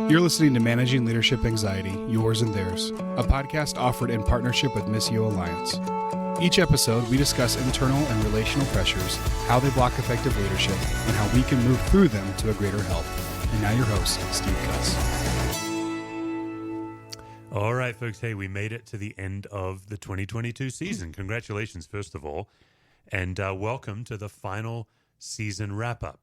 You're listening to Managing Leadership Anxiety, Yours and Theirs, a podcast offered in partnership with Missio Alliance. Each episode, we discuss internal and relational pressures, how they block effective leadership, and how we can move through them to a greater health. And now your host, Steve Cuss. All right, folks. Hey, we made it to the end of the 2022 season. Congratulations, first of all, and welcome to the final season wrap-up.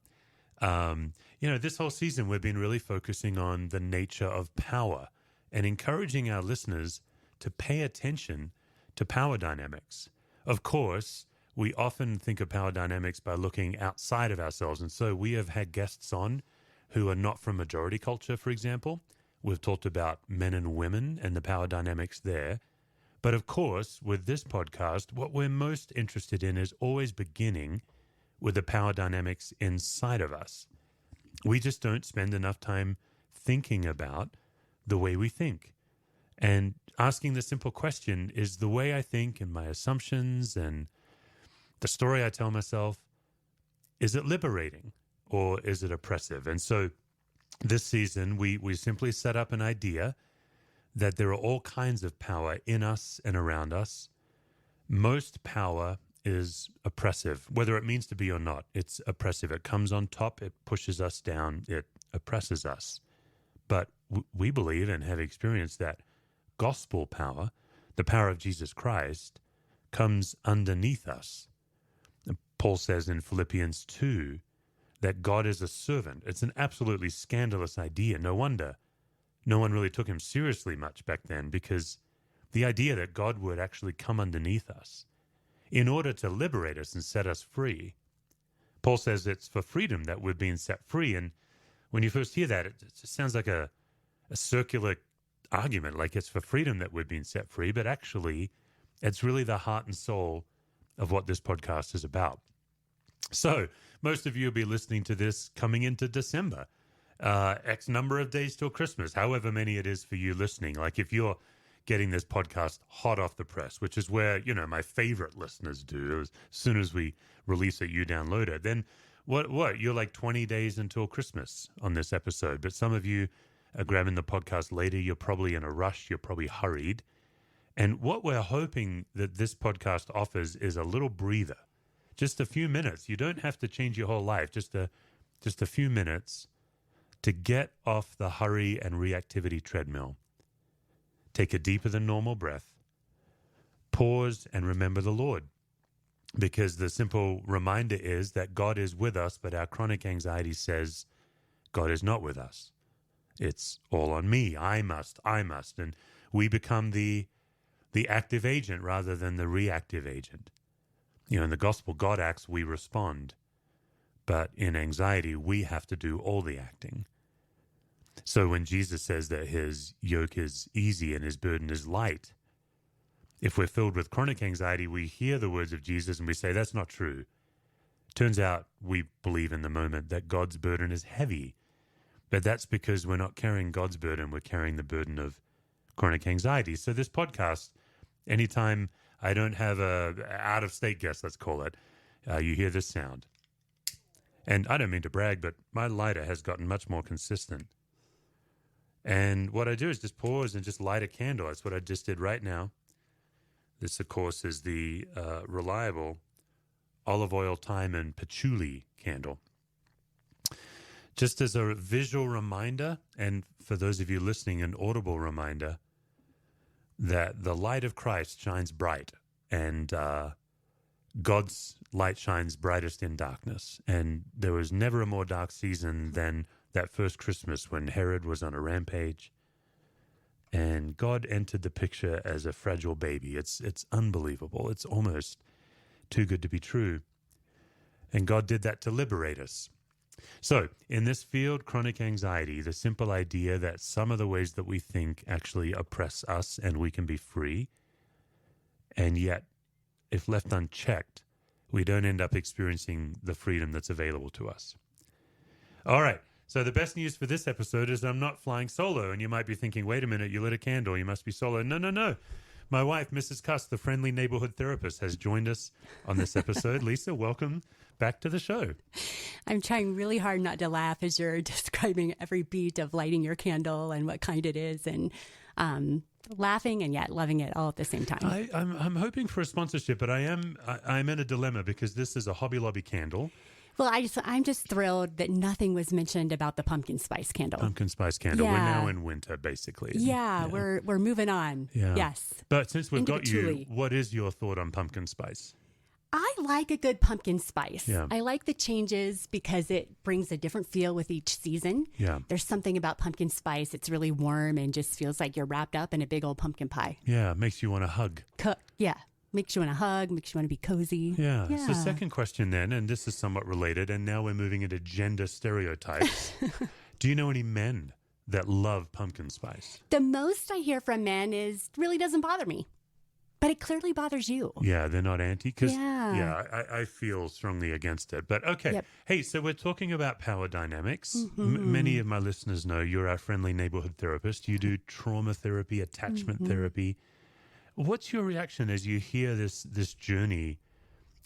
This whole season we've been really focusing on the nature of power and encouraging our listeners to pay attention to power dynamics. Of course, we often think of power dynamics by looking outside of ourselves, and so we have had guests on who are not from majority culture, for example. We've talked about men and women and the power dynamics there. But of course, with this podcast, what we're most interested in is always beginning with the power dynamics inside of us. We just don't spend enough time thinking about the way we think. And asking the simple question, is the way I think and my assumptions and the story I tell myself, is it liberating or is it oppressive? And so this season, we simply set up an idea that there are all kinds of power in us and around us. Most power is oppressive, whether it means to be or not. It's oppressive. It comes on top. It pushes us down. It oppresses us. But we believe and have experienced that gospel power, the power of Jesus Christ, comes underneath us. Paul says in Philippians 2 that God is a servant. It's an absolutely scandalous idea. No wonder no one really took him seriously much back then, because the idea that God would actually come underneath us in order to liberate us and set us free. Paul says it's for freedom that we're being set free. And when you first hear that, it just sounds like a circular argument, like it's for freedom that we're being set free. But actually, it's really the heart and soul of what this podcast is about. So most of you will be listening to this coming into December, X number of days till Christmas, however many it is for you listening. Like if you're getting this podcast hot off the press, which is where, my favorite listeners do. As soon as we release it, you download it. Then what? You're like 20 days until Christmas on this episode. But some of you are grabbing the podcast later. You're probably in a rush. You're probably hurried. And what we're hoping that this podcast offers is a little breather. Just a few minutes. You don't have to change your whole life. Just a few minutes to get off the hurry and reactivity treadmill. Take a deeper than normal breath, pause, and remember the Lord. Because the simple reminder is that God is with us, but our chronic anxiety says God is not with us. It's all on me. I must. And we become the active agent rather than the reactive agent. In the gospel, God acts, we respond. But in anxiety, we have to do all the acting. So when Jesus says that his yoke is easy and his burden is light, if we're filled with chronic anxiety, we hear the words of Jesus and we say, that's not true. Turns out we believe in the moment that God's burden is heavy, but that's because we're not carrying God's burden, we're carrying the burden of chronic anxiety. So this podcast, anytime I don't have a out-of-state guest, let's call it, you hear this sound. And I don't mean to brag, but my lighter has gotten much more consistent. And what I do is just pause and just light a candle. That's what I just did right now. This, of course, is the reliable olive oil, thyme, and patchouli candle. Just as a visual reminder, and for those of you listening, an audible reminder, that the light of Christ shines bright, and God's light shines brightest in darkness. And there was never a more dark season than that first Christmas when Herod was on a rampage and God entered the picture as a fragile baby. It's unbelievable. It's almost too good to be true. And God did that to liberate us. So in this field, chronic anxiety, the simple idea that some of the ways that we think actually oppress us and we can be free. And yet, if left unchecked, we don't end up experiencing the freedom that's available to us. All right. So the best news for this episode is I'm not flying solo. And you might be thinking, wait a minute, you lit a candle, you must be solo. No. My wife, Mrs. Cuss, the friendly neighborhood therapist, has joined us on this episode. Lisa, welcome back to the show. I'm trying really hard not to laugh as you're describing every beat of lighting your candle and what kind it is, and laughing and yet loving it all at the same time. I'm hoping for a sponsorship, but I'm in a dilemma because this is a Hobby Lobby candle. Well, I'm just thrilled that nothing was mentioned about the pumpkin spice candle. Pumpkin spice candle. Yeah. We're now in winter, basically. Yeah. We're moving on. Yeah. Yes. But since we've Into got the you, truly. what is your thought on pumpkin spice? I like a good pumpkin spice. Yeah. I like the changes because it brings a different feel with each season. Yeah. There's something about pumpkin spice. It's really warm and just feels like you're wrapped up in a big old pumpkin pie. Yeah, makes you want to hug. Yeah. Makes you want to hug, makes you want to be cozy. Yeah. So second question then, and this is somewhat related, and now we're moving into gender stereotypes. Do you know any men that love pumpkin spice? The most I hear from men is really doesn't bother me, but it clearly bothers you. Yeah, they're not anti? Because, Yeah. I feel strongly against it. But okay. Yep. Hey, so we're talking about power dynamics. Many of my listeners know you're our friendly neighborhood therapist. You do trauma therapy, attachment therapy. What's your reaction as you hear this journey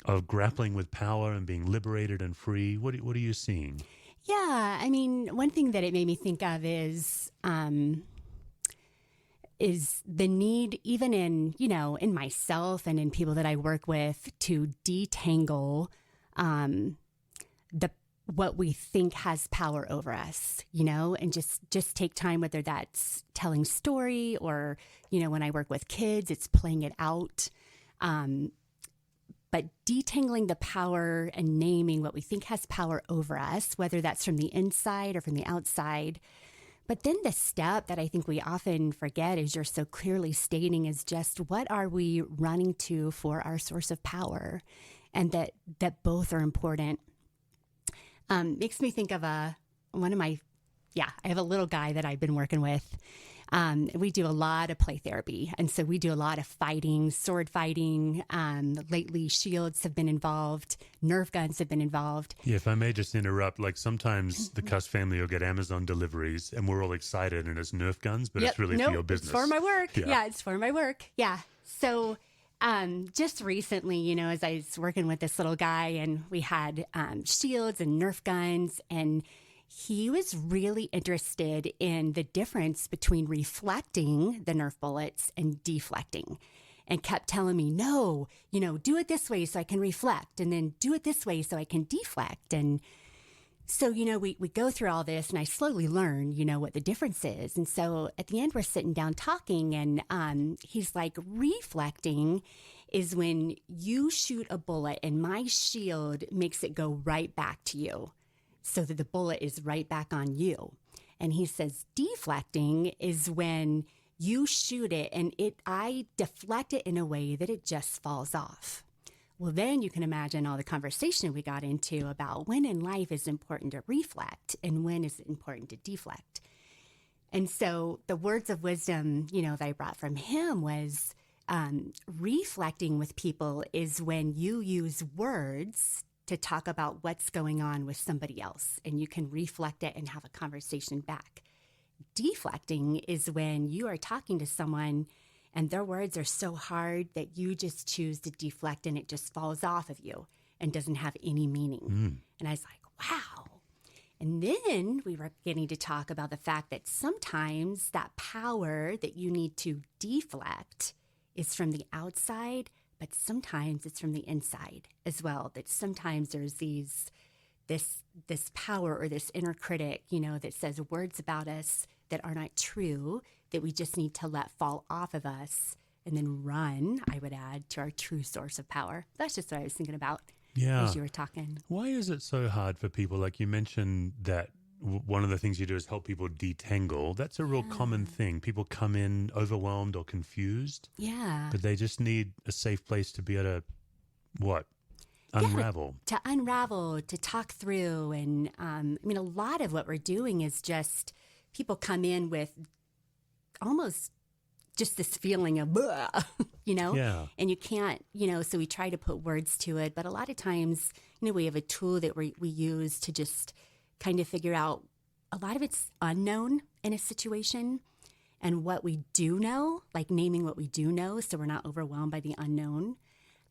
of grappling with power and being liberated and free? What are you seeing? Yeah, I mean, one thing that it made me think of is the need, even in myself and in people that I work with, to detangle what we think has power over us, and just take time, whether that's telling story or, when I work with kids, it's playing it out. But detangling the power and naming what we think has power over us, whether that's from the inside or from the outside. But then the step that I think we often forget, as you're so clearly stating, is just what are we running to for our source of power? And that both are important. Makes me think of I have a little guy that I've been working with. We do a lot of play therapy. And so we do a lot of fighting, sword fighting. Lately, shields have been involved. Nerf guns have been involved. Yeah, if I may just interrupt, like sometimes the Cuss family will get Amazon deliveries and we're all excited and it's Nerf guns, but it's really for your business. It's for my work. Yeah. Yeah, it's for my work. Yeah. So just recently, as I was working with this little guy and we had shields and Nerf guns, and he was really interested in the difference between reflecting the Nerf bullets and deflecting, and kept telling me, no, do it this way so I can reflect, and then do it this way so I can deflect. And so, we go through all this and I slowly learn, what the difference is. And so at the end, we're sitting down talking, and he's like, reflecting is when you shoot a bullet and my shield makes it go right back to you, so that the bullet is right back on you. And he says deflecting is when you shoot it and I deflect it in a way that it just falls off. Well, then you can imagine all the conversation we got into about when in life is important to reflect and when is it important to deflect. And so the words of wisdom, that I brought from him was reflecting with people is when you use words to talk about what's going on with somebody else, and you can reflect it and have a conversation back. Deflecting is when you are talking to someone and their words are so hard that you just choose to deflect and it just falls off of you and doesn't have any meaning. And I was like, wow. And then we were getting to talk about the fact that sometimes that power that you need to deflect is from the outside, but sometimes it's from the inside as well. That sometimes there's this power or this inner critic, that says words about us that are not true, that we just need to let fall off of us and then run, I would add, to our true source of power. That's just what I was thinking about as you were talking. Why is it so hard for people? Like you mentioned that one of the things you do is help people detangle. That's a real common thing. People come in overwhelmed or confused. Yeah. But they just need a safe place to be able to, unravel. To unravel, to talk through. And a lot of what we're doing is just people come in with almost just this feeling of, Yeah. and you can't, so we try to put words to it. But a lot of times, we have a tool that we use to just kind of figure out a lot of it's unknown in a situation. and what we do know, like naming what we do know so we're not overwhelmed by the unknown.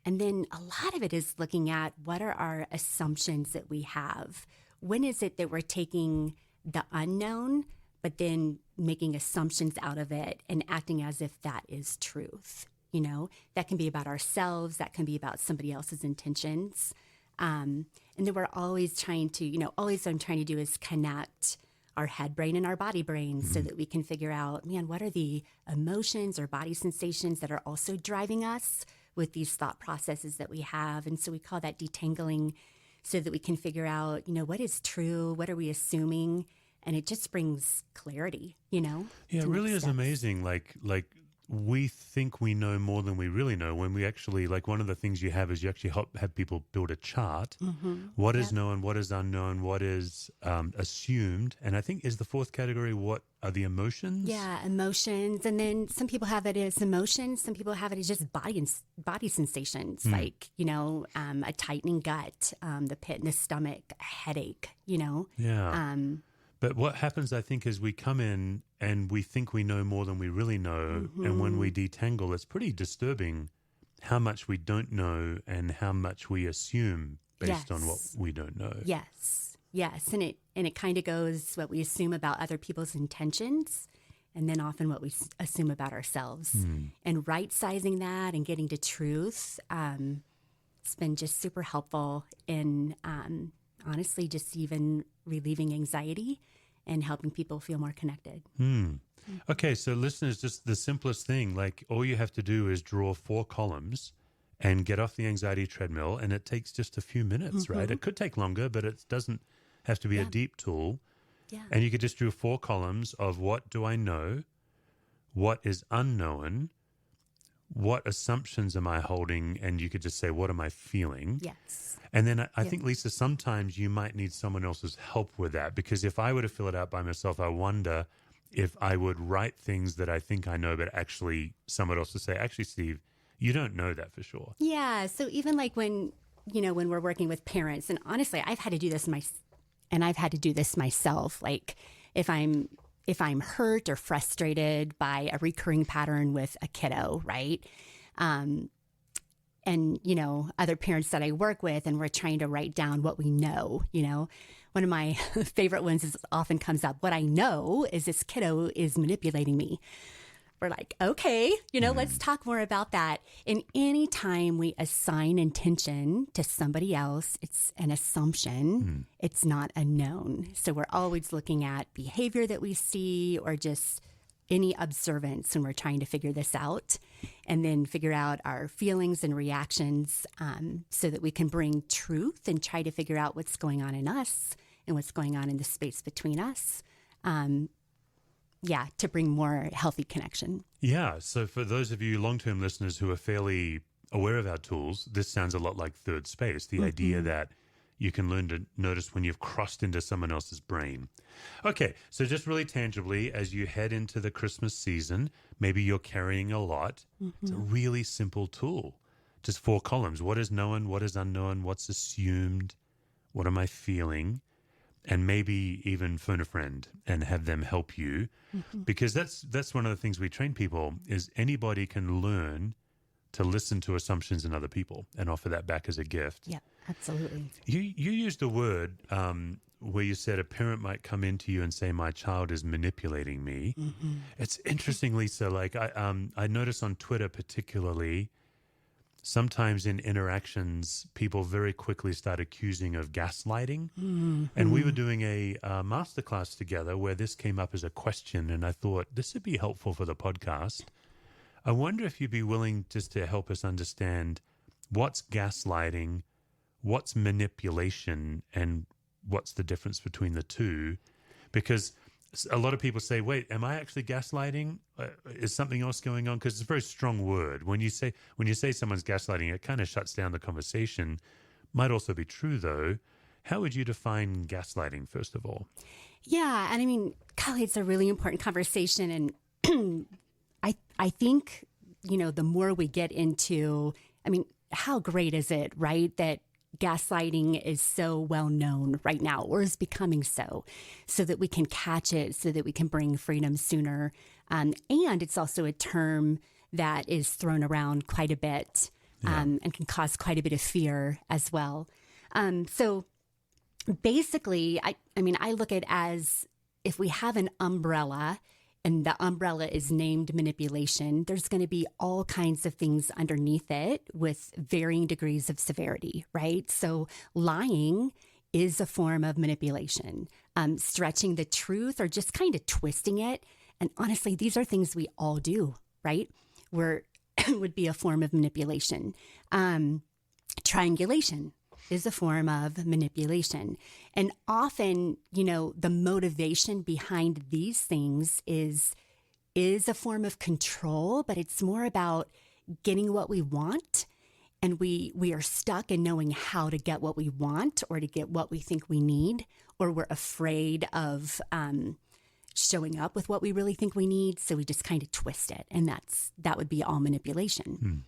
And then a lot of it is looking at what are our assumptions that we have. When is it that we're taking the unknown, but then making assumptions out of it and acting as if that is truth? You know, that can be about ourselves. That can be about somebody else's intentions. And then we're always trying to, always what I'm trying to do is connect our head brain and our body brain so that we can figure out, man, what are the emotions or body sensations that are also driving us with these thought processes that we have. And so we call that detangling so that we can figure out, what is true? What are we assuming? And it just brings clarity, Yeah, it really is amazing. Like we think we know more than we really know when we actually, like one of the things you have is you actually have people build a chart. What is known, what is unknown, what is assumed. And I think is the fourth category, what are the emotions? Yeah, emotions. And then some people have it as emotions. Some people have it as just body sensations, like, a tightening gut, the pit in the stomach, a headache, Yeah. But what happens, I think, is we come in and we think we know more than we really know. And when we detangle, it's pretty disturbing how much we don't know and how much we assume based on what we don't know. Yes. And it kind of goes what we assume about other people's intentions and then often what we assume about ourselves. And right-sizing that and getting to truth, it's been just super helpful in honestly just even relieving anxiety and helping people feel more connected. Okay, so listeners, just the simplest thing, like all you have to do is draw 4 columns and get off the anxiety treadmill, and it takes just a few minutes, right? It could take longer, but it doesn't have to be a deep tool. Yeah. And you could just do 4 columns of what do I know, what is unknown, what assumptions am I holding, and you could just say, what am I feeling? Yes. And then I think, Lisa, sometimes you might need someone else's help with that, because if I were to fill it out by myself, I wonder if I would write things that I think I know, but actually someone else would say, actually, Steve, you don't know that for sure. Yeah. So even like when we're working with parents, and honestly, I've had to do this myself. Like if I'm hurt or frustrated by a recurring pattern with a kiddo, right? And, other parents that I work with, and we're trying to write down what we know, One of my favorite ones is often comes up, what I know is this kiddo is manipulating me. We're like, okay, let's talk more about that. And any time we assign intention to somebody else, it's an assumption. It's not a known. So we're always looking at behavior that we see or just any observance when we're trying to figure this out, and then figure out our feelings and reactions so that we can bring truth and try to figure out what's going on in us and what's going on in the space between us. To bring more healthy connection. Yeah. So for those of you long-term listeners who are fairly aware of our tools, this sounds a lot like third space, the idea that you can learn to notice when you've crossed into someone else's brain. Okay, so just really tangibly, as you head into the Christmas season, maybe you're carrying a lot. It's a really simple tool. Just 4 columns. What is known? What is unknown? What's assumed? What am I feeling? And maybe even phone a friend and have them help you. Because that's one of the things we train people is anybody can learn to listen to assumptions in other people and offer that back as a gift. Yeah, absolutely. You used a word where you said a parent might come into you and say, my child is manipulating me. It's interesting, Lisa, like I notice on Twitter particularly, sometimes in interactions, people very quickly start accusing of gaslighting. And we were doing a masterclass together where this came up as a question, and I thought this would be helpful for the podcast. I wonder if you'd be willing just to help us understand what's gaslighting, what's manipulation, and what's the difference between the two? Because a lot of people say, wait, am I actually gaslighting? Is something else going on? Because it's a very strong word. When you say someone's gaslighting, it kind of shuts down the conversation. Might also be true, though. How would you define gaslighting, first of all? Yeah, and I mean, golly, it's a really important conversation. And I think, the more we get into, I mean, how great is it, right, that gaslighting is so well known right now, or is becoming so that we can catch it, so that we can bring freedom sooner. And it's also a term that is thrown around quite a bit, and can cause quite a bit of fear as well. So basically, I look at it as if we have an umbrella and the umbrella is named manipulation, there's going to be all kinds of things underneath it with varying degrees of severity, right? So lying is a form of manipulation, stretching the truth or just kind of twisting it. And honestly, these are things we all do, right? Where would be a form of manipulation. Triangulation is a form of manipulation. And often, the motivation behind these things is a form of control, but it's more about getting what we want. And we are stuck in knowing how to get what we want or to get what we think we need, or we're afraid of showing up with what we really think we need. So we just kind of twist it. And that would be all manipulation.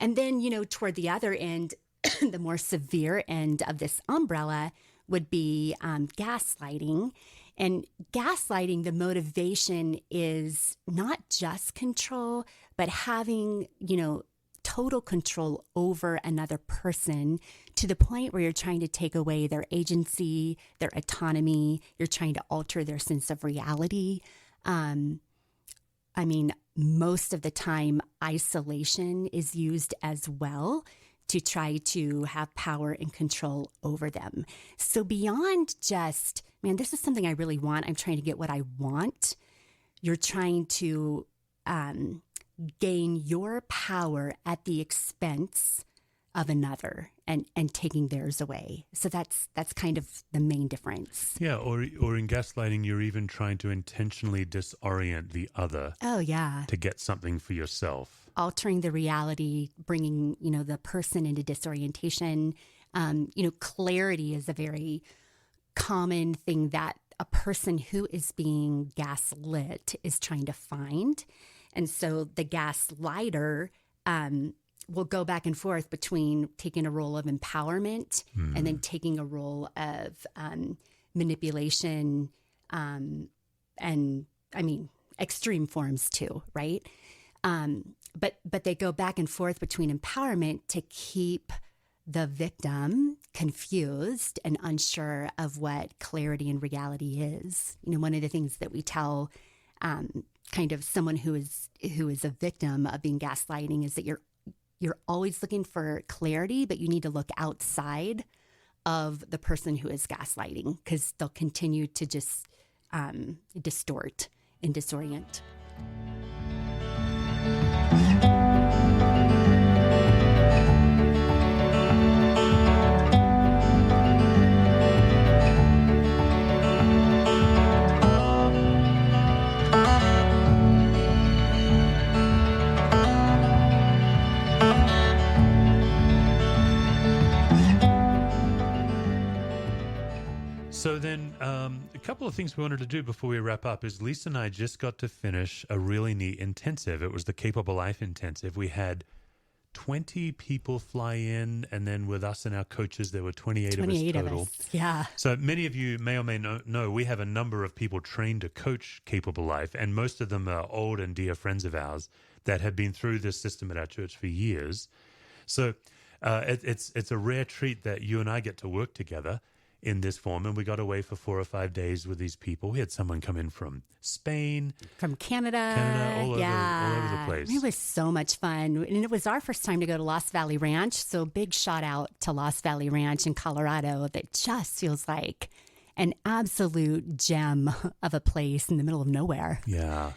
And then, toward the other end, the more severe end of this umbrella would be gaslighting. And gaslighting, the motivation is not just control, but having, total control over another person to the point where you're trying to take away their agency, their autonomy. You're trying to alter their sense of reality. Most of the time, isolation is used as well to try to have power and control over them. So beyond just, this is something I really want, I'm trying to get what I want, you're trying to gain your power at the expense of another and taking theirs away. So that's kind of the main difference. Yeah, or in gaslighting, you're even trying to intentionally disorient the other. Oh, yeah. To get something for yourself. Altering the reality, bringing, the person into disorientation. Clarity is a very common thing that a person who is being gaslit is trying to find. And so the gaslighter will go back and forth between taking a role of empowerment and then taking a role of manipulation and, extreme forms too, right? But they go back and forth between empowerment to keep the victim confused and unsure of what clarity and reality is. One of the things that we tell kind of someone who is a victim of being gaslighting is that you're always looking for clarity, but you need to look outside of the person who is gaslighting, because they'll continue to just distort and disorient. So then a couple of things we wanted to do before we wrap up is Lisa and I just got to finish a really neat intensive. It was the Capable Life Intensive. We had 20 people fly in, and then with us and our coaches, there were 28 of us total. Of us. Yeah. So many of you may or may not know, we have a number of people trained to coach Capable Life, and most of them are old and dear friends of ours that have been through this system at our church for years. So it's a rare treat that you and I get to work together in this form, and we got away for 4 or 5 days with these people. We had someone come in from Spain, from Canada, all over the place. It was so much fun, and it was our first time to go to Lost Valley Ranch. So big shout out to Lost Valley Ranch in Colorado. That just feels like an absolute gem of a place in the middle of nowhere. Yeah,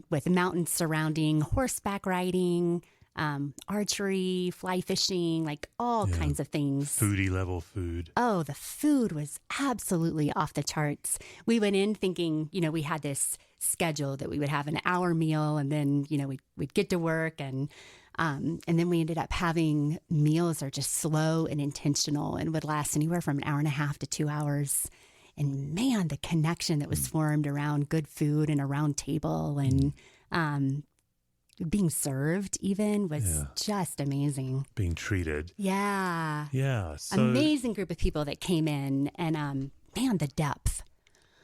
with mountains surrounding, horseback riding, archery, fly fishing, like all kinds of things. Foodie level food. Oh, the food was absolutely off the charts. We went in thinking, we had this schedule that we would have an hour meal, and then, we'd get to work, and then we ended up having meals that are just slow and intentional and would last anywhere from an hour and a half to 2 hours. And man, the connection that was formed around good food and a round table, and being served even was just amazing. Being treated. Yeah. Yeah. So, amazing group of people that came in, and man, the depth.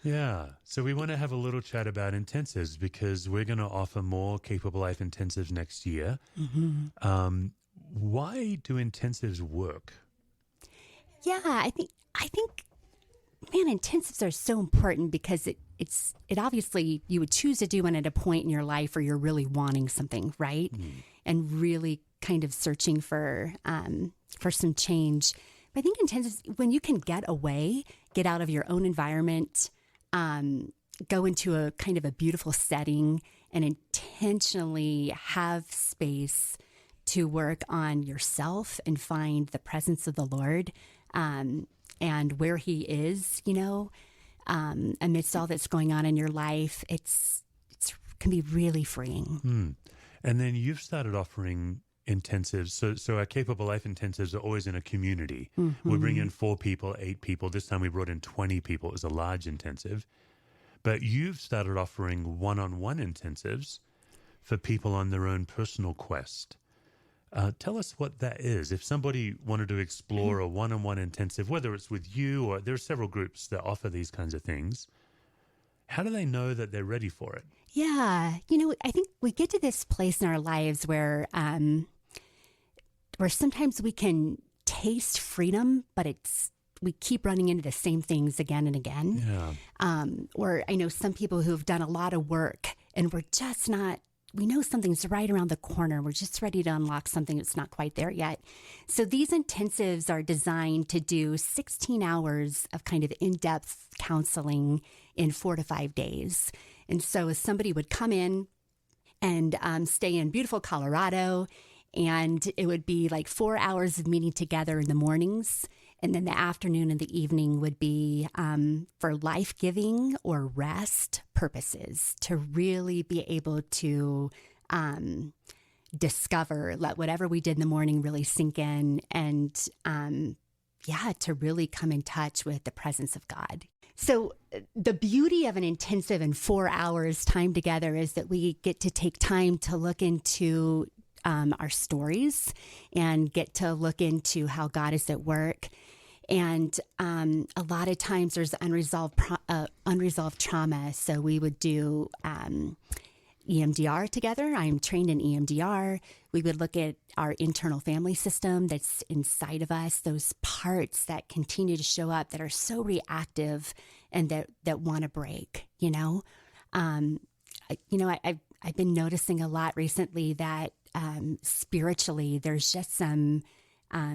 yeah. So we want to have a little chat about intensives because we're going to offer more Capable Life intensives next year. Mm-hmm. Why do intensives work? Yeah, I think, man, intensives are so important because it obviously you would choose to do one at a point in your life where you're really wanting something, right? And really kind of searching for some change. But I think intensives, when you can get away, get out of your own environment, go into a kind of a beautiful setting and intentionally have space to work on yourself and find the presence of the Lord, and where he is, amidst all that's going on in your life, it's can be really freeing. And then you've started offering intensives. So our Capable Life intensives are always in a community. We bring in 4 people, 8 people. This time we brought in 20 people. It was a large intensive. But you've started offering one-on-one intensives for people on their own personal quest. Tell us what that is. If somebody wanted to explore a one-on-one intensive, whether it's with you or there are several groups that offer these kinds of things, how do they know that they're ready for it? Yeah. I think we get to this place in our lives where sometimes we can taste freedom, but we keep running into the same things again and again. Yeah. Or I know some people who've done a lot of work and we're just not, we know something's right around the corner. We're just ready to unlock something that's not quite there yet. So these intensives are designed to do 16 hours of kind of in-depth counseling in 4 to 5 days. And so somebody would come in and stay in beautiful Colorado, and it would be like 4 hours of meeting together in the mornings. And then the afternoon and the evening would be for life-giving or rest purposes, to really be able to discover, let whatever we did in the morning really sink in, and to really come in touch with the presence of God. So the beauty of an intensive in 4 hours time together is that we get to take time to look into our stories and get to look into how God is at work. And a lot of times there's unresolved trauma. So we would do EMDR together. I'm trained in EMDR. We would look at our internal family system that's inside of us, those parts that continue to show up that are so reactive and that want to break, I've been noticing a lot recently that spiritually there's just some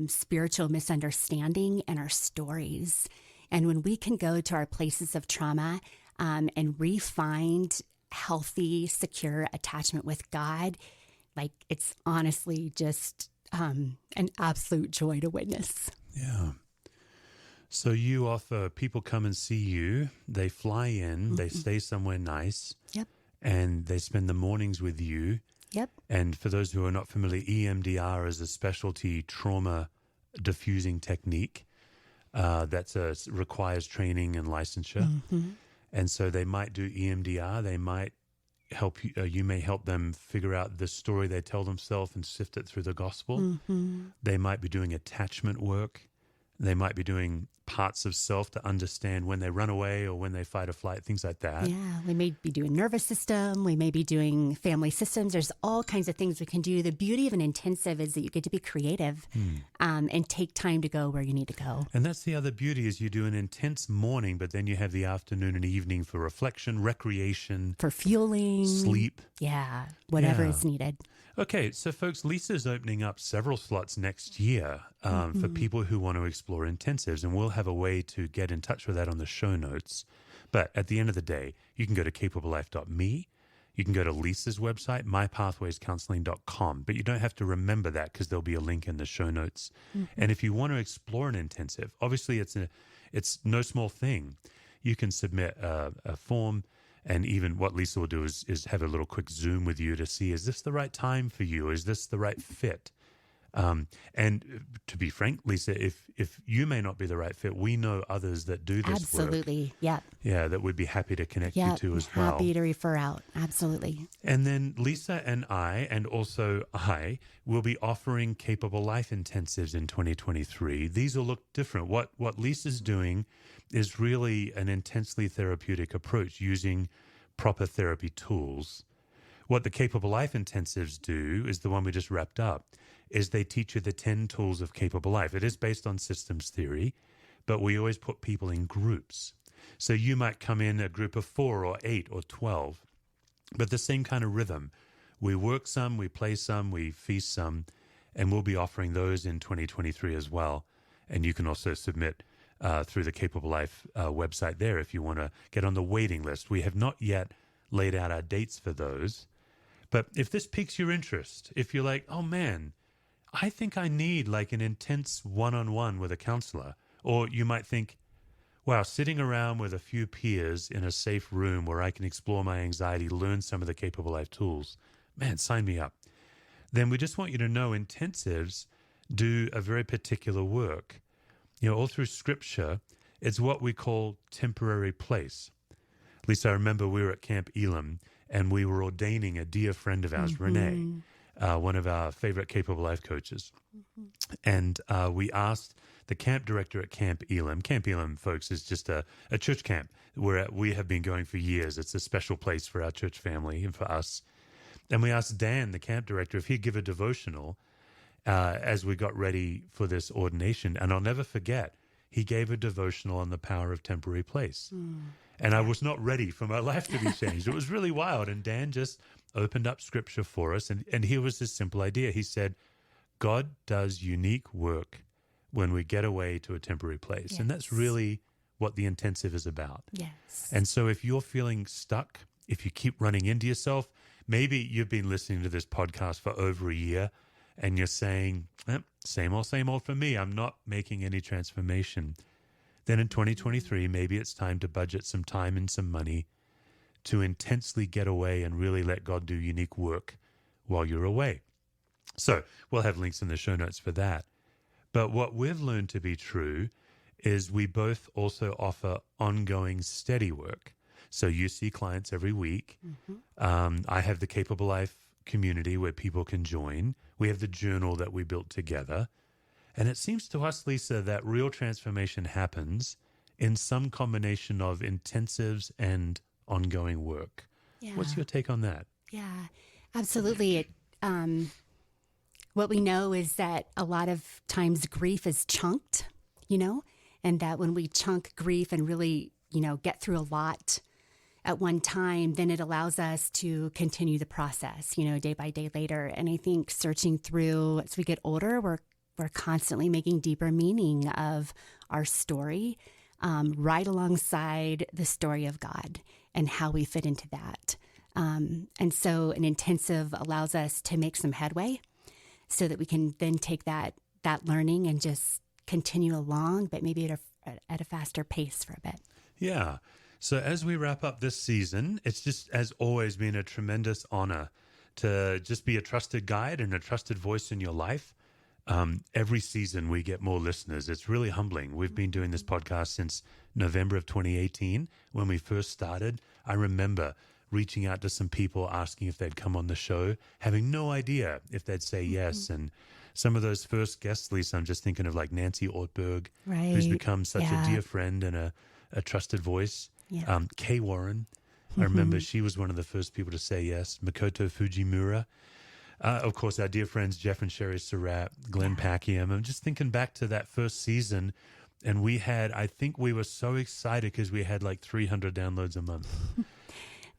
spiritual misunderstanding in our stories. And when we can go to our places of trauma and re-find healthy, secure attachment with God, like it's honestly just an absolute joy to witness. Yeah. So you offer, people come and see you, they fly in, they stay somewhere nice. Yep. And they spend the mornings with you. Yep. And for those who are not familiar, EMDR is a specialty trauma diffusing technique that requires training and licensure. And so they might do EMDR. They might help you. You may help them figure out the story they tell themselves and sift it through the gospel. They might be doing attachment work. They might be doing parts of self to understand when they run away or when they fight or flight, things like that. Yeah, we may be doing nervous system. We may be doing family systems. There's all kinds of things we can do. The beauty of an intensive is that you get to be creative and take time to go where you need to go. And that's the other beauty is you do an intense morning, but then you have the afternoon and evening for reflection, recreation. For fueling. Sleep. Yeah, whatever is needed. Okay, so folks, Lisa's opening up several slots next year for people who want to explore intensives, and we'll have a way to get in touch with that on the show notes. But at the end of the day, you can go to capablelife.me. You can go to Lisa's website, mypathwayscounseling.com, but you don't have to remember that because there'll be a link in the show notes. And if you want to explore an intensive, obviously it's no small thing. You can submit a form. And even what Lisa will do is have a little quick Zoom with you to see, is this the right time for you? Is this the right fit? And to be frank, Lisa, if you may not be the right fit, we know others that do this work. Absolutely. Yep. Yeah, that we'd be happy to connect you Yep. to as well. Happy to refer out. Absolutely. And then Lisa and also I, will be offering Capable Life Intensives in 2023. These will look different. What Lisa's doing is really an intensely therapeutic approach using proper therapy tools. What the Capable Life Intensives do is the one we just wrapped up, is they teach you the 10 tools of Capable Life. It is based on systems theory, but we always put people in groups. So you might come in a group of 4 or 8 or 12, but the same kind of rhythm. We work some, we play some, we feast some, and we'll be offering those in 2023 as well. And you can also submit through the Capable Life website there if you want to get on the waiting list. We have not yet laid out our dates for those. But if this piques your interest, if you're like, oh man, I think I need like an intense one-on-one with a counselor, or you might think, wow, sitting around with a few peers in a safe room where I can explore my anxiety, learn some of the Capable Life tools, man, sign me up. Then we just want you to know intensives do a very particular work. You know, all through Scripture, it's what we call temporary place. At least I remember we were at Camp Elam, and we were ordaining a dear friend of ours, Renee, one of our favorite Capable Life coaches. And we asked the camp director at Camp Elam. Camp Elam, folks, is just a church camp where we have been going for years. It's a special place for our church family and for us. And we asked Dan, the camp director, if he'd give a devotional as we got ready for this ordination. And I'll never forget, he gave a devotional on the power of temporary place. And I was not ready for my life to be changed. It was really wild. And Dan just opened up Scripture for us. And here was this simple idea. He said, God does unique work when we get away to a temporary place. Yes. And that's really what the intensive is about. Yes. And so if you're feeling stuck, if you keep running into yourself, maybe you've been listening to this podcast for over a year and you're saying, same old for me. I'm not making any transformation. Then in 2023, maybe it's time to budget some time and some money to intensely get away and really let God do unique work while you're away. So we'll have links in the show notes for that. But what we've learned to be true is we both also offer ongoing steady work. So you see clients every week. I have the Capable Life community where people can join. We have the journal that we built together. And it seems to us, Lisa, that real transformation happens in some combination of intensives and ongoing work. Yeah. What's your take on that? Yeah, absolutely. What we know is that a lot of times grief is chunked, and that when we chunk grief and really, get through a lot at one time, then it allows us to continue the process, day by day later. And I think searching through as we get older, we're constantly making deeper meaning of our story, right alongside the story of God and how we fit into that. And so an intensive allows us to make some headway so that we can then take that learning and just continue along, but maybe at a faster pace for a bit. Yeah. So as we wrap up this season, it's just, as always, been a tremendous honor to just be a trusted guide and a trusted voice in your life. Every season we get more listeners. It's really humbling. We've been doing this podcast since November of 2018 when we first started. I remember reaching out to some people asking if they'd come on the show, having no idea if they'd say yes. And some of those first guests, Lisa, I'm just thinking of like Nancy Ortberg, who's become such a dear friend and a trusted voice. Yeah. Kay Warren, I remember she was one of the first people to say yes. Makoto Fujimura. Of course, our dear friends Jeff and Sherry Surratt, Glenn Packiam. I'm just thinking back to that first season, and I think we were so excited because we had like 300 downloads a month.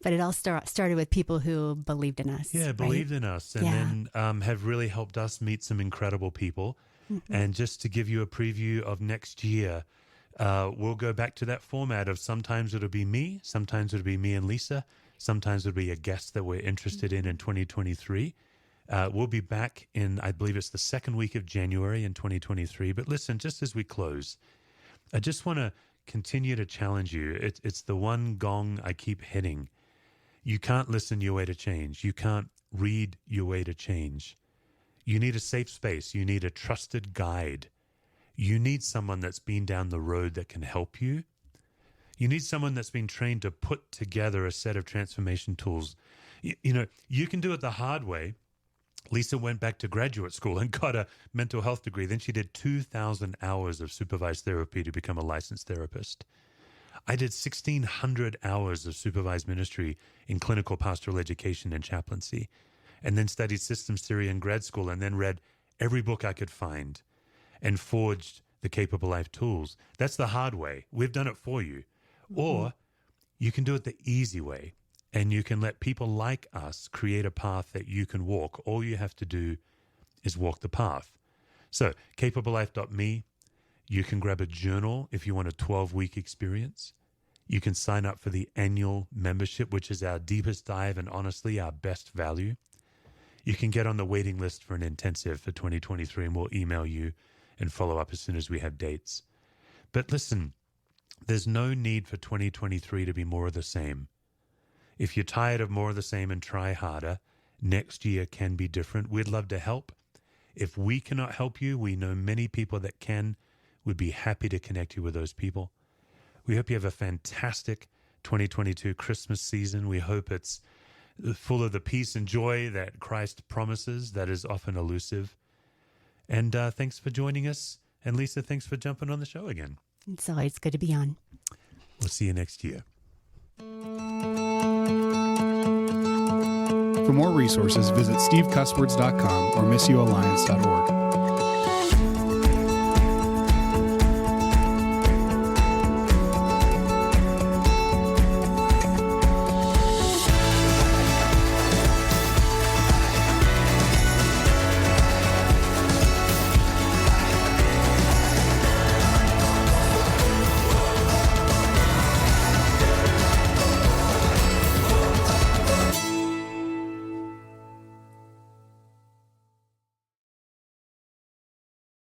But it all started with people who believed in us. Yeah, believed in us, and then have really helped us meet some incredible people. And just to give you a preview of next year, we'll go back to that format of sometimes it'll be me, sometimes it'll be me and Lisa, sometimes it'll be a guest that we're interested in 2023. We'll be back in, I believe it's the second week of January in 2023. But listen, just as we close, I just want to continue to challenge you. It's the one gong I keep hitting. You can't listen your way to change. You can't read your way to change. You need a safe space. You need a trusted guide. You need someone that's been down the road that can help you. You need someone that's been trained to put together a set of transformation tools. You can do it the hard way. Lisa went back to graduate school and got a mental health degree. Then she did 2,000 hours of supervised therapy to become a licensed therapist. I did 1,600 hours of supervised ministry in clinical pastoral education and chaplaincy, and then studied systems theory in grad school, and then read every book I could find and forged the Capable Life tools. That's the hard way. We've done it for you. Mm-hmm. Or you can do it the easy way, and you can let people like us create a path that you can walk. All you have to do is walk the path. So capablelife.me, you can grab a journal if you want a 12-week experience. You can sign up for the annual membership, which is our deepest dive and honestly our best value. You can get on the waiting list for an intensive for 2023, and we'll email you and follow up as soon as we have dates. But listen, there's no need for 2023 to be more of the same. If you're tired of more of the same and try harder, next year can be different. We'd love to help. If we cannot help you, we know many people that can. We'd be happy to connect you with those people. We hope you have a fantastic 2022 Christmas season. We hope it's full of the peace and joy that Christ promises that is often elusive. And thanks for joining us. And Lisa, thanks for jumping on the show again. It's always good to be on. We'll see you next year. For more resources, visit stevecusswords.com or missioalliance.org.